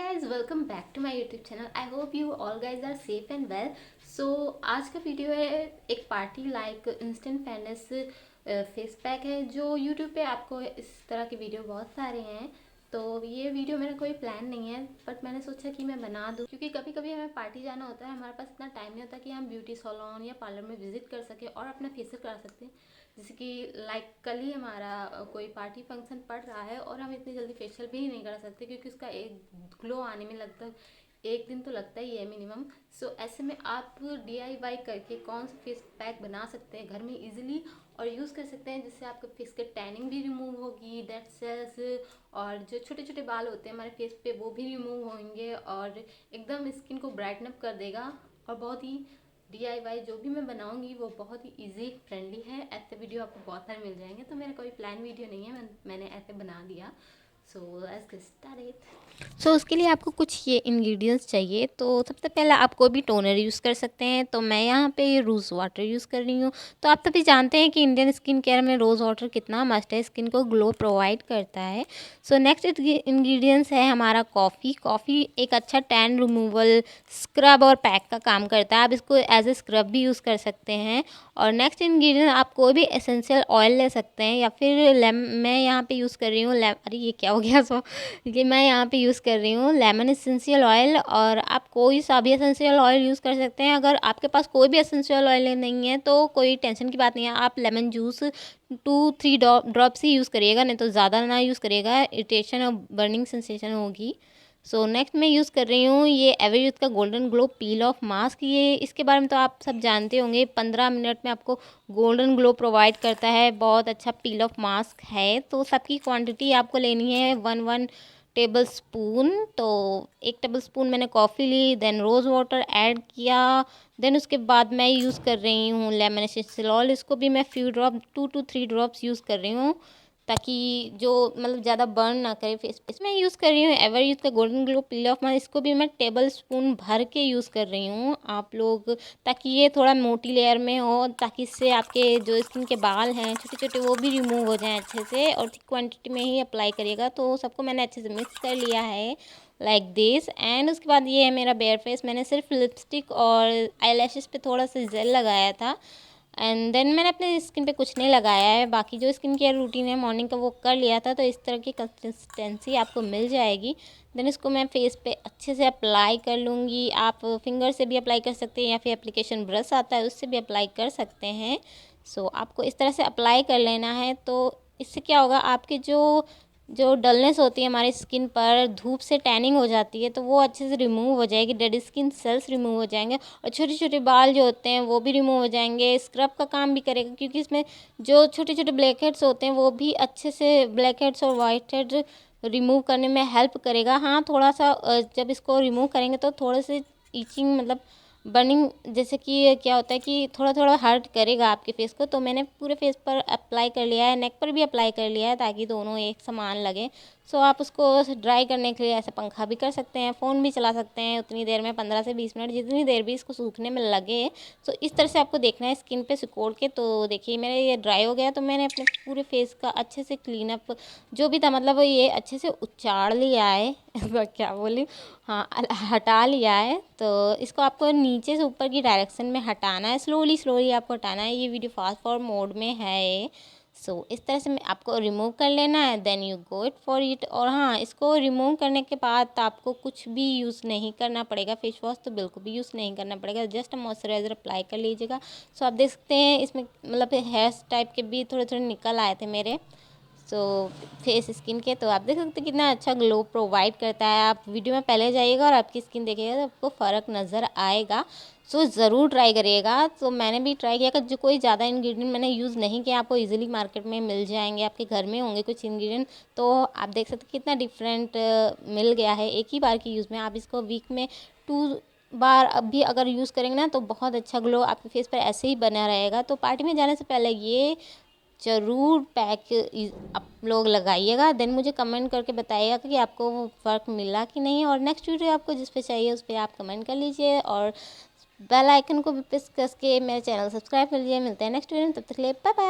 guys, welcम back to my YouTube channel. I hope you all guys are safe and well. So आज का video है एक party like instant fairness face pack है जो YouTube पे आपको इस तरह के वीडियो बहुत सारे हैं। तो ये वीडियो मेरा कोई प्लान नहीं है, बट मैंने सोचा कि मैं बना दूं क्योंकि कभी कभी हमें पार्टी जाना होता है, हमारे पास इतना टाइम नहीं होता कि हम ब्यूटी सैलून या पार्लर में विजिट कर सके और अपना फेशियल करा सकते हैं। जैसे कि लाइक कल ही हमारा कोई पार्टी फंक्शन पड़ रहा है और हम इतनी जल्दी फेशियल भी नहीं कर सकते क्योंकि उसका एक ग्लो आने में लगता एक दिन तो लगता ही है मिनिमम। सो ऐसे में आप DIY करके कौन सा फेस पैक बना सकते हैं घर में इजीली और यूज़ कर सकते हैं, जिससे आपके फेस के टैनिंग भी रिमूव होगी, डेड सेल्स और जो छोटे छोटे बाल होते हैं हमारे फेस पे वो भी रिमूव होंगे और एकदम स्किन को ब्राइटन अप कर देगा। और बहुत ही DIY जो भी मैं बनाऊंगी वो बहुत ही इजी फ्रेंडली है। ऐसे वीडियो आपको बहुत सारे मिल जाएंगे, तो मेरा कोई प्लान वीडियो नहीं है, मैंने ऐसे बना दिया। So let's get started. उसके लिए आपको कुछ ये इंग्रेडिएंट्स चाहिए। तो सबसे पहले आप कोई भी टोनर यूज़ कर सकते हैं। तो मैं यहाँ पे रोज़ वाटर यूज़ कर रही हूँ। तो आप तभी जानते हैं कि इंडियन स्किन केयर में रोज़ वाटर कितना मस्ट है, स्किन को ग्लो प्रोवाइड करता है। नेक्स्ट इंग्रेडिएंट्स है हमारा कॉफ़ी। कॉफ़ी एक अच्छा टैन रिमूवल स्क्रब और पैक का काम करता है। आप इसको एज ए स्क्रब भी यूज़ कर सकते हैं। और नेक्स्ट इंग्रेडिएंट आप कोई भी एसेंशियल ऑयल ले सकते हैं या फिर मैं यहाँ पे यूज़ कर रही हूँ अरे ये क्या हो गया ये मैं यहाँ पे यूज़ कर रही हूँ लेमन एसेंशियल ऑयल। और आप कोई सा भी एसेंशियल ऑयल यूज़ कर सकते हैं। अगर आपके पास कोई भी एसेंशियल ऑयल नहीं है तो कोई टेंशन की बात नहीं है, आप लेमन जूस 2-3 ड्रॉप्स ही यूज़ करिएगा, नहीं तो ज़्यादा ना यूज़ करिएगा, इरिटेशन और बर्निंग सेंसेशन होगी। नेक्स्ट मैं यूज़ कर रही हूँ ये एवरयूथ का golden glow peel of mask. ये इसके बारे में तो आप सब जानते होंगे, 15 मिनट में आपको गोल्डन ग्लो प्रोवाइड करता है। बहुत अच्छा पील ऑफ मास्क है। तो सबकी क्वांटिटी आपको लेनी है 1 टेबल स्पून। तो 1 टेबल स्पून मैंने कॉफ़ी ली, देन रोज़ वाटर ऐड किया, देन उसके बाद मैं यूज़ कर रही हूँ लेमन एसेंशियल ऑयल। इसको भी मैं few drop 2 to 3 drops use कर रही हूँ ताकि जो मतलब ज़्यादा बर्न ना करे फेस पे। इसमें यूज़ कर रही हूँ एवरयूथ का golden glow peel of mask. इसको भी मैं टेबल स्पून भर के यूज़ कर रही हूँ आप लोग, ताकि ये थोड़ा मोटी लेयर में हो, ताकि इससे आपके जो स्किन के बाल हैं छोटे छोटे वो भी रिमूव हो जाएं अच्छे से। और थिक क्वांटिटी में ही अप्लाई करिएगा। तो सबको मैंने अच्छे से मिक्स कर लिया है लाइक दिस। एंड उसके बाद ये है मेरा बेयर फेस। मैंने सिर्फ लिपस्टिक और आई लैशेस पे थोड़ा सा जेल लगाया था एंड देन मैंने अपने स्किन पे कुछ नहीं लगाया है। बाकी जो स्किन केयर रूटीन है मॉर्निंग का वो कर लिया था। तो इस तरह की कंसिस्टेंसी आपको मिल जाएगी। देन इसको मैं फेस पे अच्छे से अप्लाई कर लूँगी। आप फिंगर से भी अप्लाई कर सकते हैं या फिर एप्लीकेशन ब्रश आता है उससे भी अप्लाई कर सकते हैं। आपको इस तरह से अप्लाई कर लेना है। तो इससे क्या होगा, आपके जो जो डलनेस होती है हमारी स्किन पर, धूप से टैनिंग हो जाती है तो वो अच्छे से रिमूव हो जाएगी, डेड स्किन सेल्स रिमूव हो जाएंगे और छोटे छोटे बाल जो होते हैं वो भी रिमूव हो जाएंगे। स्क्रब का काम भी करेगा क्योंकि इसमें जो छोटे छोटे ब्लैक हेड्स होते हैं वो भी अच्छे से ब्लैक हेड्स और वाइट हेड रिमूव करने में हेल्प करेगा। हाँ, थोड़ा सा जब इसको रिमूव करेंगे तो थोड़े से ईचिंग मतलब बर्निंग जैसे कि क्या होता है कि थोड़ा थोड़ा हर्ट करेगा आपके फेस को। तो मैंने पूरे फेस पर अप्लाई कर लिया है, नेक पर भी अप्लाई कर लिया है ताकि दोनों एक समान लगे। आप उसको ड्राई करने के लिए ऐसे पंखा भी कर सकते हैं, फ़ोन भी चला सकते हैं उतनी देर में, 15 से 20 मिनट जितनी देर भी इसको सूखने में लगे। इस तरह से आपको देखना है स्किन पे सिकोड़ के। तो देखिए मेरा ये ड्राई हो गया तो मैंने अपने पूरे फेस का अच्छे से क्लीन अप जो भी था मतलब ये अच्छे से उचाड़ लिया है क्या बोली, हाँ हटा लिया है। तो इसको आपको नीचे से ऊपर की डायरेक्शन में हटाना है, स्लोली स्लोली आपको हटाना है। ये वीडियो फास्ट फॉरवर्ड मोड में है। इस तरह से आपको रिमूव कर लेना है, then you go it for it. और हाँ, इसको रिमूव करने के बाद आपको कुछ भी यूज़ नहीं करना पड़ेगा, फेस वॉश तो बिल्कुल भी यूज़ नहीं करना पड़ेगा, जस्ट मॉइस्चराइज़र अप्लाई कर लीजिएगा। आप देख सकते हैं इसमें मतलब हेयर्स टाइप के भी थोड़े थोड़े निकल आए थे मेरे फेस स्किन के। तो आप देख सकते हैं कितना अच्छा ग्लो प्रोवाइड करता है। आप वीडियो में पहले जाइएगा और आपकी स्किन देखिएगा तो आपको फ़र्क नज़र आएगा। ज़रूर ट्राई करिएगा। मैंने भी ट्राई किया, जो कोई ज़्यादा इंग्रेडिएंट मैंने यूज़ नहीं किया, आपको इजीली मार्केट में मिल जाएंगे, आपके घर में होंगे कुछ इंग्रेडिएंट। तो आप देख सकते हैं कितना डिफरेंट मिल गया है एक ही बार की यूज़ में। आप इसको वीक में 2 बार अब भी अगर यूज़ करेंगे ना तो बहुत अच्छा ग्लो आपके फेस पर ऐसे ही बना रहेगा। तो पार्टी में जाने से पहले ये ज़रूर पैक आप लोग लगाइएगा, देन मुझे कमेंट करके बताइएगा कि आपको वो फ़र्क मिला कि नहीं। और नेक्स्ट वीडियो आपको जिस पे चाहिए उस पर आप कमेंट कर लीजिए और बेल आइकन को भी प्रेस करके मेरे चैनल सब्सक्राइब कर लीजिए। मिलते हैं नेक्स्ट वीडियो में, तब तक के लिए बाय बाय।